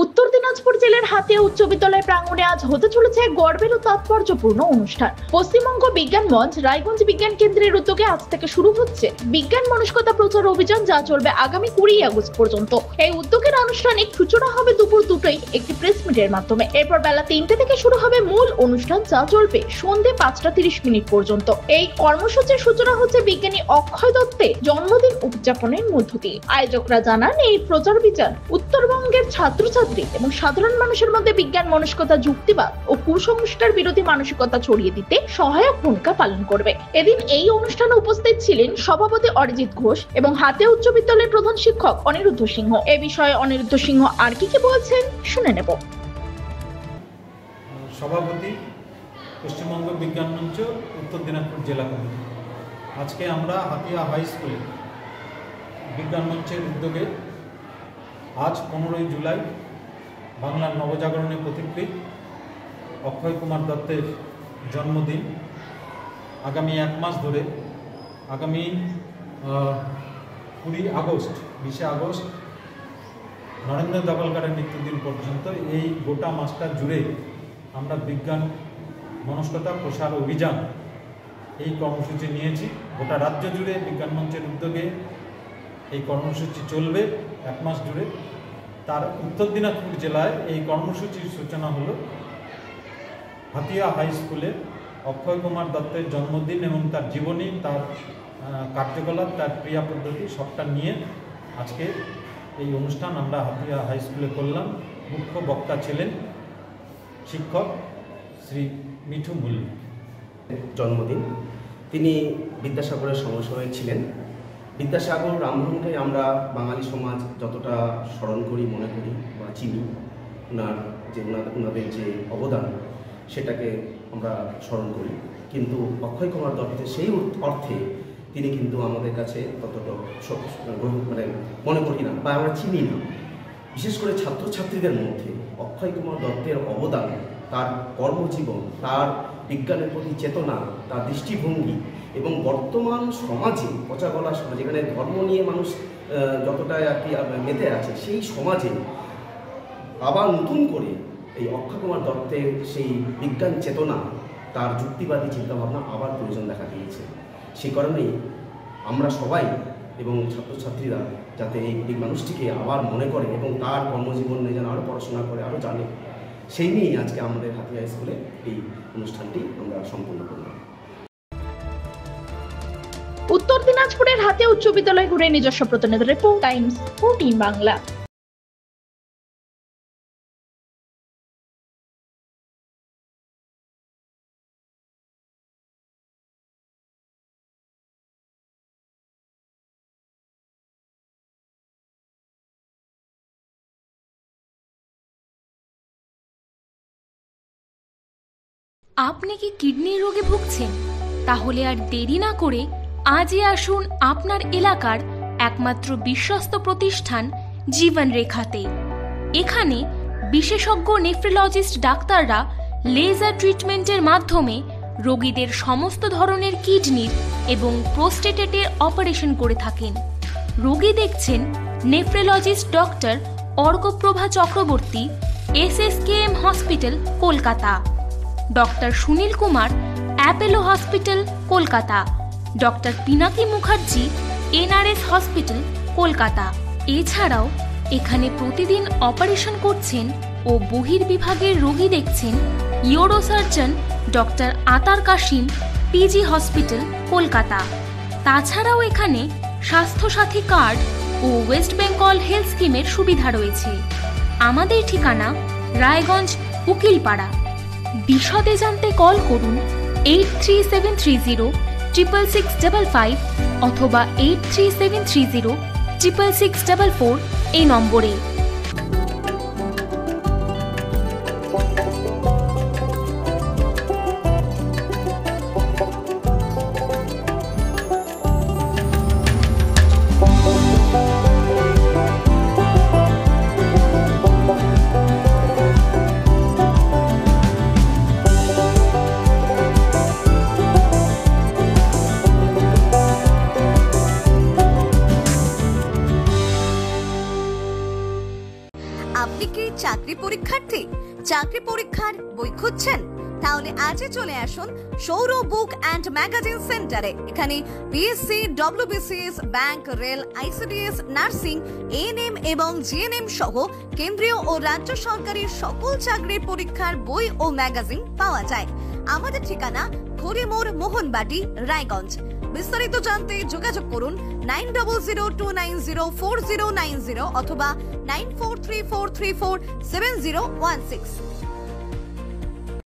উত্তর দিনাজপুর জেলার হাতিয়া উচ্চ বিদ্যালয় প্রাঙ্গণে আজ হতে চলেছে গর্বের ও তাৎপর্যপূর্ণ অনুষ্ঠান। পশ্চিমবঙ্গ বিজ্ঞান মঞ্চ রায়গঞ্জ বিজ্ঞান কেন্দ্রের উদ্যোগে আজ থেকে শুরু হচ্ছে বিজ্ঞান মনস্কতা প্রচার অভিযান, যা চলবে আগামী 20 আগস্ট পর্যন্ত। এই উদ্যোগের আনুষ্ঠানিক সূচনা হবে দুপুর 2টায় একটি প্রেস মিটের মাধ্যমে। এরপর বেলা 3টে থেকে শুরু হবে মূল অনুষ্ঠান, যা চলবে সন্ধ্যে 5:30 পর্যন্ত। এই কর্মসূচির সূচনা হচ্ছে বিজ্ঞানী অক্ষয় দত্তের জন্মদিন উদযাপনের মধ্য দিয়ে। আয়োজকরা জানান, এই প্রচার অভিযান উত্তরবঙ্গের ছাত্রছাত্রী এবং সাধারণ মানুষের মধ্যে বিজ্ঞান মনস্কতা, যুক্তিবাদ ও কুসংস্কার বিরোধী মানসিকতা ছড়িয়ে দিতে সহায়ক ভূমিকা পালন করবে। এদিন এই অনুষ্ঠানে উপস্থিত ছিলেন সভাপতি অরিজিৎ ঘোষ এবং হাতিয়া উচ্চ বিদ্যালয়ের প্রধান শিক্ষক অনিরুদ্ধ সিংহ। এ বিষয়ে অনিরুদ্ধ সিংহ আর কি বলছেন শুনে নেব। সভাপতি পশ্চিমবঙ্গ বিজ্ঞান মঞ্চ উত্তর দিনাজপুর জেলা কমিটি। আজকে আমরা হাতিয়া হাই স্কুলে বিজ্ঞান মঞ্চের উদ্যোগে আজ 15ই জুলাই বাংলার নবজাগরণের প্রতিকৃত অক্ষয় কুমার দত্তের জন্মদিন। আগামী 1 মাস ধরে আগামী 20 আগস্ট নরেন্দ্র দাভোলকরের মৃত্যুদিন পর্যন্ত এই গোটা মাসটা জুড়ে আমরা বিজ্ঞান মনস্কতা প্রসার অভিযান এই কর্মসূচি নিয়েছি। গোটা রাজ্য জুড়ে বিজ্ঞান মঞ্চের উদ্যোগে এই কর্মসূচি চলবে 1 মাস জুড়ে। তার উত্তর দিনাজপুর জেলায় এই কর্মসূচির সূচনা হলো হাতিয়া হাই স্কুলে অক্ষয় কুমার দত্তের জন্মদিন এবং তার জীবনী, তার কার্যকলাপ, তার ক্রিয়া পদ্ধতি সবটা নিয়ে আজকে এই অনুষ্ঠান আমরা হাতিয়া হাই স্কুলে করলাম। মুখ্য বক্তা ছিলেন শিক্ষক শ্রী মিঠু মল্লিক। জন্মদিন, তিনি বিদ্যাসাগরের সমসাময়িক ছিলেন। বিদ্যাসাগর রামধনকে আমরা বাঙালি সমাজ যতটা স্মরণ করি, মনে করি বা চিনি, ওনাদের যে অবদান সেটাকে আমরা স্মরণ করি, কিন্তু অক্ষয় কুমার দত্তের সেই অর্থে তিনি কিন্তু আমাদের কাছে ততটা মনে করি না বা আমরা চিনি না। বিশেষ করে ছাত্রছাত্রীদের মধ্যে অক্ষয় কুমার দত্তের অবদান, তার কর্মজীবন, তার বিজ্ঞানের প্রতি চেতনা, তার দৃষ্টিভঙ্গি এবং বর্তমান সমাজে পচা গলা সমাজ, যেখানে ধর্ম নিয়ে মানুষ যতটা আর কি মেতে আছে, সেই সমাজে আবার নতুন করে এই অক্ষয় কুমার দত্তের সেই বিজ্ঞান চেতনা, তার যুক্তিবাদী চিন্তাভাবনা আবার প্রয়োজন দেখা দিয়েছে। সেই কারণেই আমরা সবাই এবং ছাত্রছাত্রীরা যাতে এই মানুষটিকে আবার মনে করে এবং তার কর্মজীবনে যেন আরও পড়াশোনা করে, আরও জানে, সেই নিয়েই আজকে আমাদের হাতিয়া স্কুলে এই অনুষ্ঠানটি আমরা সম্পন্ন করলাম। উত্তর দিনাজপুরের হাতিয়া উচ্চ বিদ্যালয় ঘুরে নিজস্ব প্রতিনিধি রিপোর্ট, টাইমস 14 বাংলা। আপনি কি কিডনির রোগে ভুগছেন? তাহলে আর দেরি না করে আজই আসুন আপনার এলাকার একমাত্র বিশ্বস্ত প্রতিষ্ঠান জীবন রেখাতে। এখানে বিশেষজ্ঞ নেফ্রোলজিস্ট ডাক্তাররা লেজার ট্রিটমেন্টের মাধ্যমে রোগীদের সমস্ত ধরনের কিডনির এবং প্রোস্টেটের অপারেশন করে থাকেন। রোগী দেখছেন nephrologist doctor Arkaprabha Chakraborty, SSKM hospital, Kolkata. Doctor Sunil Kumar, Apollo hospital, Kolkata. Doctor Pinaki Mukherjee, NRS hospital, Kolkata. এছাড়াও এখানে প্রতিদিন অপারেশন করছেন ও বহির্বিভাগের রোগী দেখছেন ইউরোসার্জন ডক্টর আতার কাশিম, PG হসপিটাল, কলকাতা। তাছাড়াও এখানে স্বাস্থ্যসাথী কার্ড ও ওয়েস্ট বেঙ্গল হেলথ স্কিমের সুবিধা রয়েছে। আমাদের ঠিকানা রায়গঞ্জ, উকিলপাড়া। বিশদে জানতে কল করুন 8373066655 অথবা 8373066644 এই নম্বরে। কি চাকরি পরীক্ষার্থী? চাকরি পরীক্ষার বই খুঁজছেন? তাহলে আজই চলে আসুন সৌর বুক অ্যান্ড ম্যাগাজিন সেন্টারে। এখানে BSc, WBCS, bank, rail, ICDS, nursing, ANM এবং জিএনএম সহ কেন্দ্রীয় ও রাজ্য সরকারি সকল চাকরির পরীক্ষার বই ও ম্যাগাজিন পাওয়া যায়। আমাদের ঠিকানা খড়িমোড়, মোহনবাটি, রায়গঞ্জ। বিস্তারিত জানতে যোগাযোগ করুন 9002904090 অথবা 9434347016।